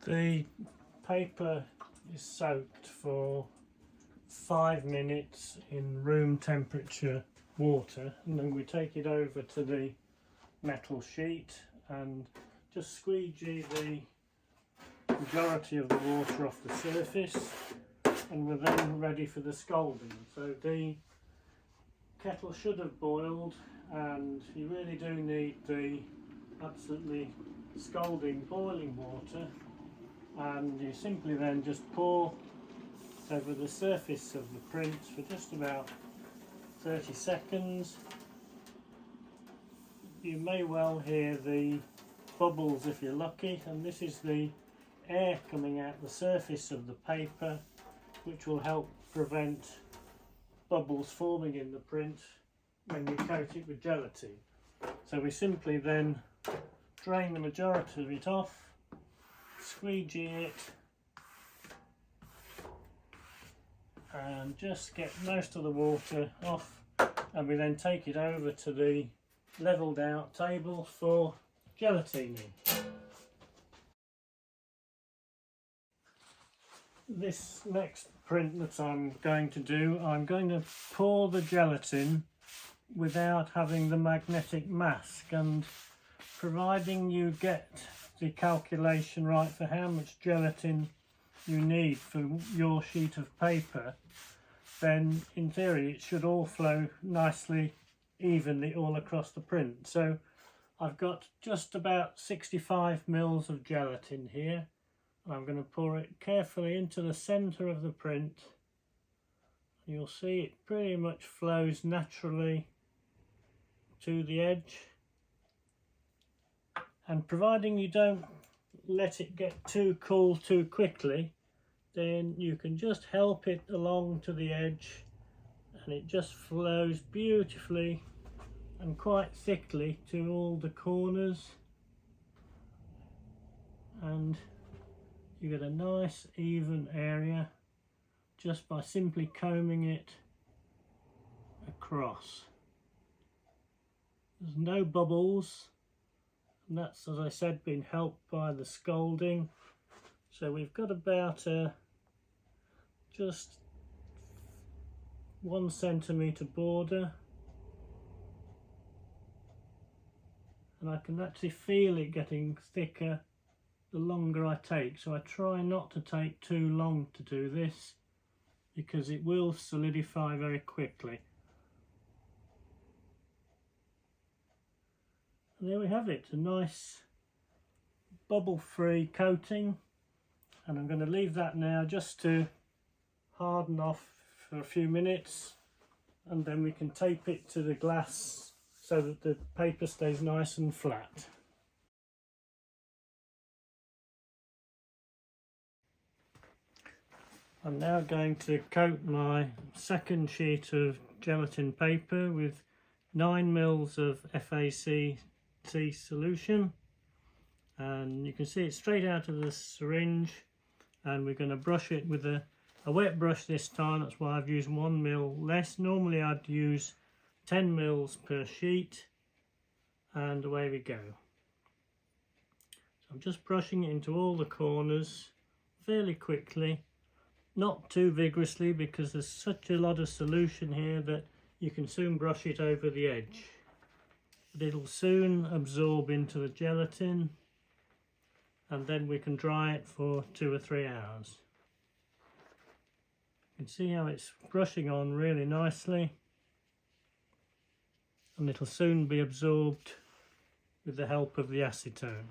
The paper is soaked for 5 minutes in room temperature water, and then we take it over to the metal sheet and just squeegee the majority of the water off the surface, and we're then ready for the scalding. So the kettle should have boiled, and you really do need the absolutely scalding boiling water, and you simply then just pour over the surface of the print for just about 30 seconds. You may well hear the bubbles if you're lucky, and this is the air coming out the surface of the paper, which will help prevent bubbles forming in the print when you coat it with gelatine. So we simply then drain the majority of it off, squeegee it, and just get most of the water off, and we then take it over to the levelled out table for gelatining. This next print that I'm going to do, I'm going to pour the gelatin without having the magnetic mask, and providing you get the calculation right for how much gelatin you need for your sheet of paper, then in theory it should all flow nicely evenly all across the print. So I've got just about 65 mils of gelatin here. I'm going to pour it carefully into the centre of the print. You'll see it pretty much flows naturally to the edge, and providing you don't let it get too cool too quickly, then you can just help it along to the edge, and it just flows beautifully and quite thickly to all the corners, and you get a nice even area just by simply combing it across. There's no bubbles, and that's, as I said, been helped by the scalding. So we've got about just 1 centimetre border, and I can actually feel it getting thicker the longer I take, so I try not to take too long to do this because it will solidify very quickly. And there we have it, a nice bubble-free coating, and I'm going to leave that now just to harden off for a few minutes, and then we can tape it to the glass so that the paper stays nice and flat. I'm now going to coat my second sheet of gelatin paper with 9 mils of FACC solution, and you can see it straight out of the syringe, and we're going to brush it with a wet brush this time. That's why I've used 1 mil less. Normally I'd use 10 mils per sheet, and away we go. So I'm just brushing it into all the corners fairly quickly, not too vigorously because there's such a lot of solution here that you can soon brush it over the edge. But it'll soon absorb into the gelatin, and then we can dry it for 2 or 3 hours. You can see how it's brushing on really nicely, and it'll soon be absorbed with the help of the acetone.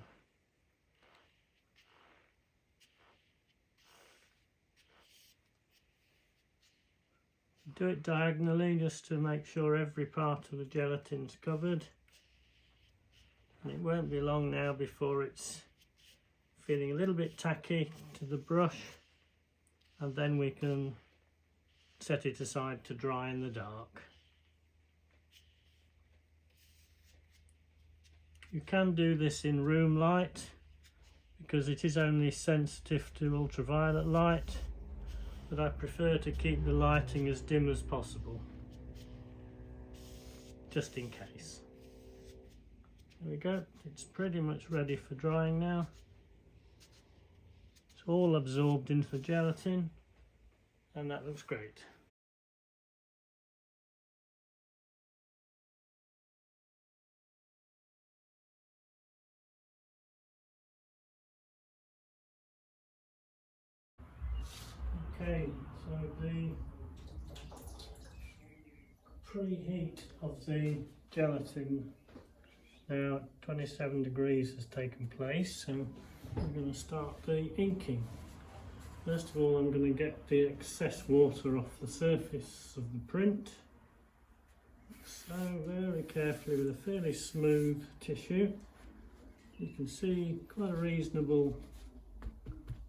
Do it diagonally just to make sure every part of the gelatin's covered, and it won't be long now before it's feeling a little bit tacky to the brush, and then we can set it aside to dry in the dark. You can do this in room light because it is only sensitive to ultraviolet light, but I prefer to keep the lighting as dim as possible, just in case. There we go, it's pretty much ready for drying now. all absorbed into the gelatin, and that looks great. Okay, so the preheat of the gelatin, now 27 degrees has taken place, so I'm going to start the inking. First of all, I'm going to get the excess water off the surface of the print. So very carefully with a fairly smooth tissue. You can see quite a reasonable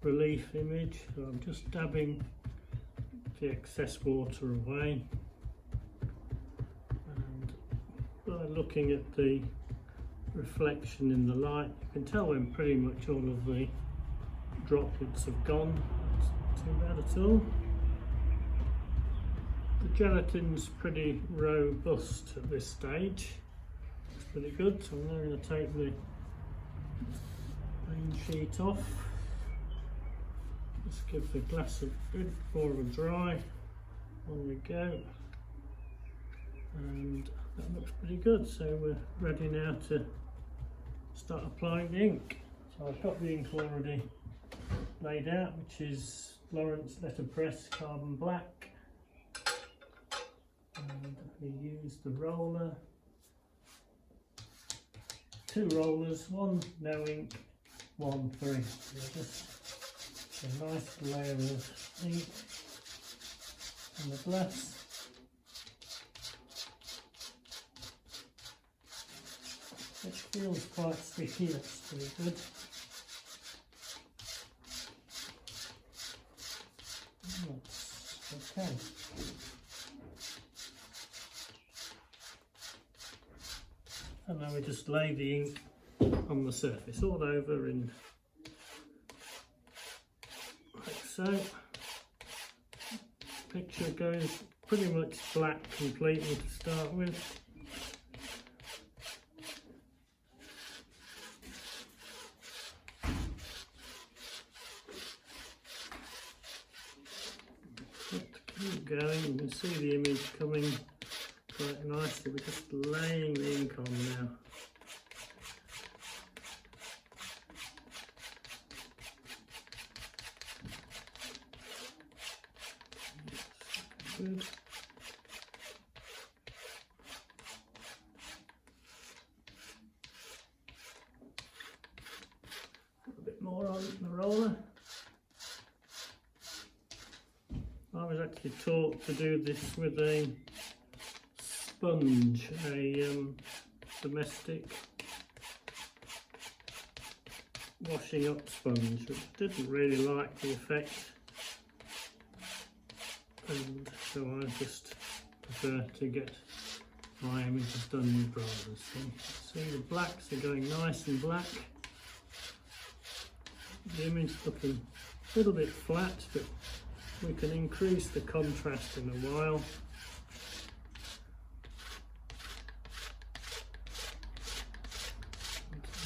relief image, so I'm just dabbing the excess water away, and by looking at the reflection in the light you can tell when pretty much all of the droplets have gone. It's not too bad at all. The gelatin's pretty robust at this stage, it's pretty good, so I'm now going to take the green sheet off. Just give the glass a bit more of a dry. On we go, and that looks pretty good. So we're ready now to start applying the ink. So I've got the ink already laid out, which is Rawlins letterpress carbon black, and we use the roller, 2 rollers, 1 no ink, 1 for ink. A nice layer of ink on the glass. It feels quite sticky, that's pretty good. That's okay. And now we just lay the ink on the surface all over in so. Picture goes pretty much black completely to start with. Keep going, you can see the image coming quite nicely. We're just laying the ink on now. Good. A bit more on the roller. I was actually taught to do this with a sponge, a domestic washing up sponge, which didn't really like the effect. And so I just prefer to get my images done with rollers. So see the blacks are going nice and black. The image looking a little bit flat, but we can increase the contrast in a while.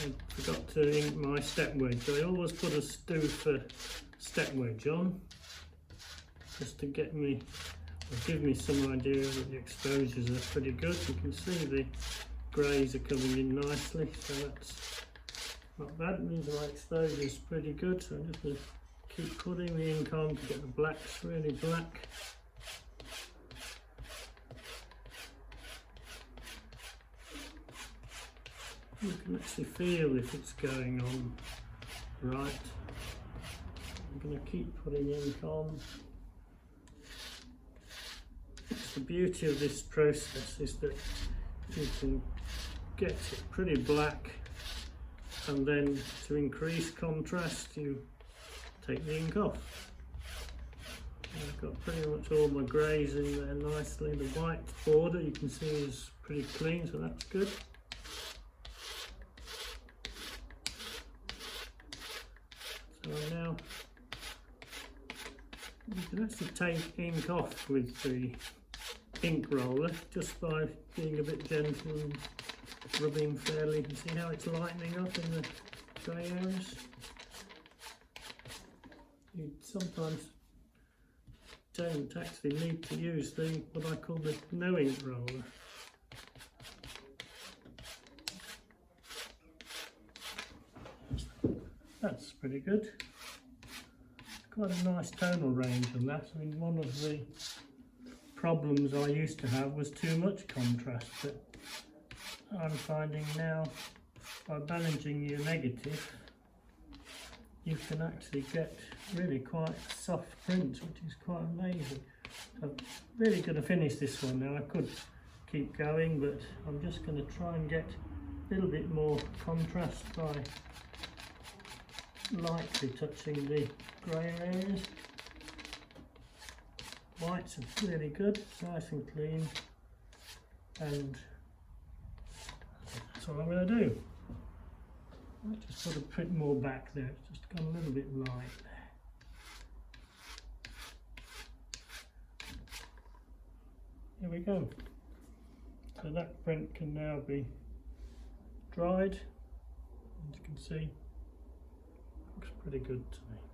I forgot to ink my step wedge. I always put a stuffer step wedge on, just to get me, or give me some idea that the exposures are pretty good. You can see the greys are coming in nicely, so that's not bad. It means my exposure is pretty good, so I'm just going to keep putting the ink on to get the blacks really black. You can actually feel if it's going on right. I'm going to keep putting ink on. The beauty of this process is that you can get it pretty black, and then to increase contrast you take the ink off. I've got pretty much all my greys in there nicely. The white border you can see is pretty clean, so that's good. So now you can actually take ink off with the ink roller just by being a bit gentle and rubbing fairly. You can see how it's lightening up in the grey areas. you sometimes don't actually need to use the what I call the no ink roller. That's pretty good. Quite a nice tonal range on that. I mean, one of the problems I used to have was too much contrast, but I'm finding now by managing your negative you can actually get really quite soft prints, which is quite amazing. I'm really going to finish this one now. I could keep going, but I'm just going to try and get a little bit more contrast by lightly touching the grey areas. Whites are really good, nice and clean, and that's what I'm going to do. I just put a bit more back there, it's just gone a little bit light there. Here we go. So that print can now be dried. As you can see, looks pretty good to me.